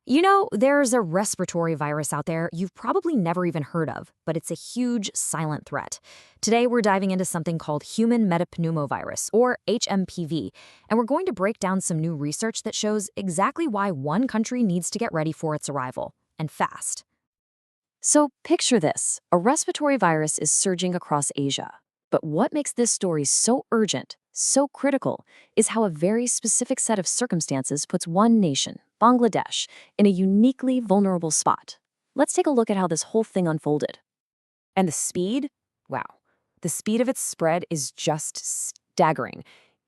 You know, there's a respiratory virus out there you've probably never even heard of, but it's a huge silent threat. Today, we're diving into something called human metapneumovirus, or HMPV, and we're going to break down some new research that shows exactly why one country needs to get ready for its arrival, and fast. So picture this. A respiratory virus is surging across Asia. But what makes this story so urgent, so critical, is how a very specific set of circumstances puts one nation, Bangladesh, in a uniquely vulnerable spot. Let's take a look at how this whole thing unfolded. And the speed? Wow. The speed of its spread is just staggering.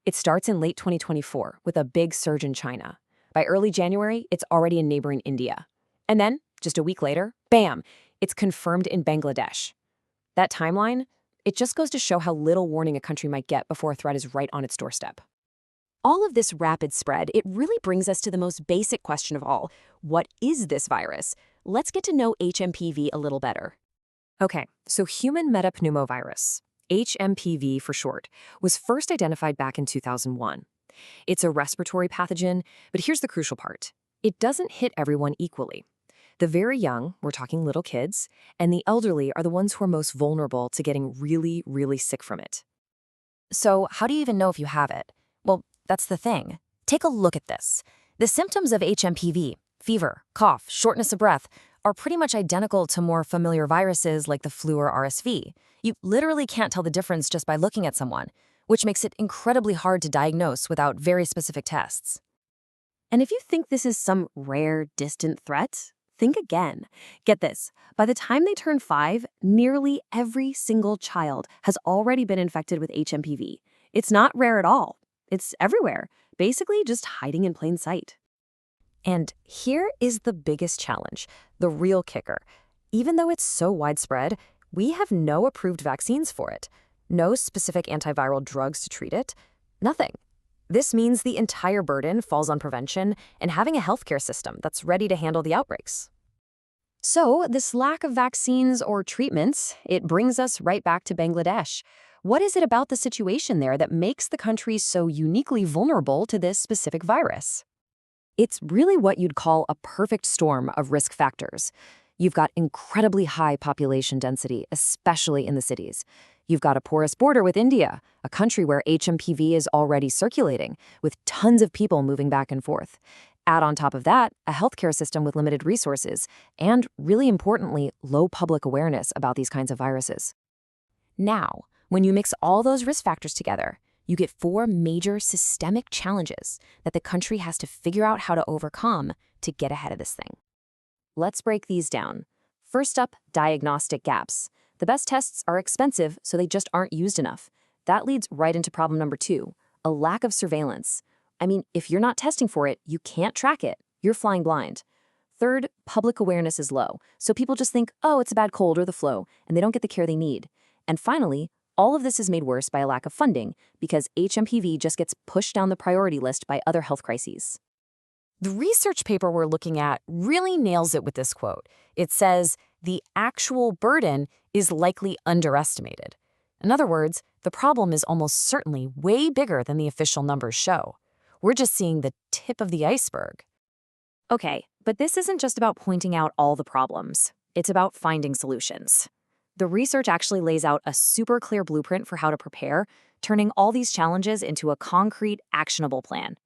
It starts in late 2024 with a big surge in China. By early January, it's already in neighboring India. And then, just a week later, bam, it's confirmed in Bangladesh. That timeline? It just goes to show how little warning a country might get before a threat is right on its doorstep. All of this rapid spread, it really brings us to the most basic question of all. What is this virus? Let's get to know HMPV a little better. Okay, so human metapneumovirus, HMPV for short, was first identified back in 2001. It's a respiratory pathogen, but here's the crucial part. It doesn't hit everyone equally. The very young, we're talking little kids, and the elderly are the ones who are most vulnerable to getting really, really sick from it. So how do you even know if you have it? Well, that's the thing. Take a look at this. The symptoms of HMPV, fever, cough, shortness of breath, are pretty much identical to more familiar viruses like the flu or RSV. You literally can't tell the difference just by looking at someone, which makes it incredibly hard to diagnose without very specific tests. And if you think this is some rare, distant threat, think again. Get this. By the time they turn 5, nearly every single child has already been infected with HMPV. It's not rare at all. It's everywhere, basically just hiding in plain sight. And here is the biggest challenge, the real kicker. Even though it's so widespread, we have no approved vaccines for it, no specific antiviral drugs to treat it, nothing. This means the entire burden falls on prevention and having a healthcare system that's ready to handle the outbreaks. So, this lack of vaccines or treatments, it brings us right back to Bangladesh. What is it about the situation there that makes the country so uniquely vulnerable to this specific virus? It's really what you'd call a perfect storm of risk factors. You've got incredibly high population density, especially in the cities. You've got a porous border with India, a country where HMPV is already circulating, with tons of people moving back and forth. Add on top of that, a healthcare system with limited resources, and, really importantly, low public awareness about these kinds of viruses. Now, when you mix all those risk factors together, you get 4 major systemic challenges that the country has to figure out how to overcome to get ahead of this thing. Let's break these down. First up, diagnostic gaps. The best tests are expensive, so they just aren't used enough. That leads right into problem number 2, a lack of surveillance. I mean, if you're not testing for it, you can't track it. You're flying blind. Third, public awareness is low, so people just think, oh, it's a bad cold or the flu, and they don't get the care they need. And finally, all of this is made worse by a lack of funding, because HMPV just gets pushed down the priority list by other health crises. The research paper we're looking at really nails it with this quote. It says, the actual burden is likely underestimated. In other words, the problem is almost certainly way bigger than the official numbers show. We're just seeing the tip of the iceberg. Okay, but this isn't just about pointing out all the problems. It's about finding solutions. The research actually lays out a super clear blueprint for how to prepare, turning all these challenges into a concrete, actionable plan.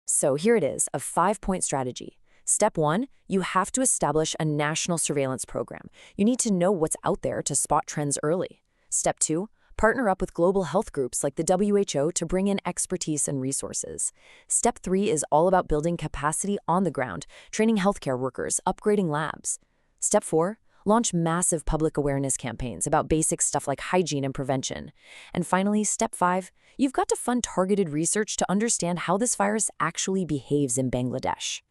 So here it is, a 5-point strategy. Step 1, you have to establish a national surveillance program. You need to know what's out there to spot trends early. Step 2, partner up with global health groups like the WHO to bring in expertise and resources. Step 3 is all about building capacity on the ground, training healthcare workers, upgrading labs. Step 4, launch massive public awareness campaigns about basic stuff like hygiene and prevention. And finally, step 5, you've got to fund targeted research to understand how this virus actually behaves in Bangladesh.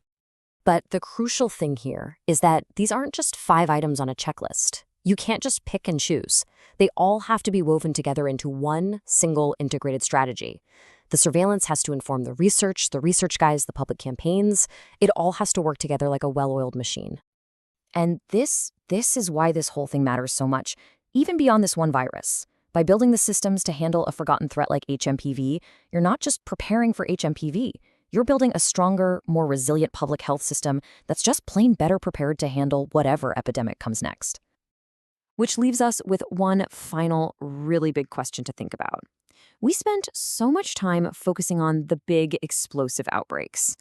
But the crucial thing here is that these aren't just 5 items on a checklist. You can't just pick and choose. They all have to be woven together into one single integrated strategy. The surveillance has to inform the research guides, the public campaigns. It all has to work together like a well-oiled machine. And this is why this whole thing matters so much, even beyond this one virus. By building the systems to handle a forgotten threat like HMPV, you're not just preparing for HMPV, You're building a stronger, more resilient public health system that's just plain better prepared to handle whatever epidemic comes next. Which leaves us with one final, really big question to think about. We spent so much time focusing on the big, explosive outbreaks.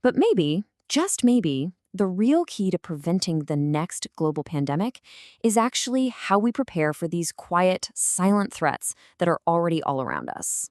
But maybe, just maybe, the real key to preventing the next global pandemic is actually how we prepare for these quiet, silent threats that are already all around us.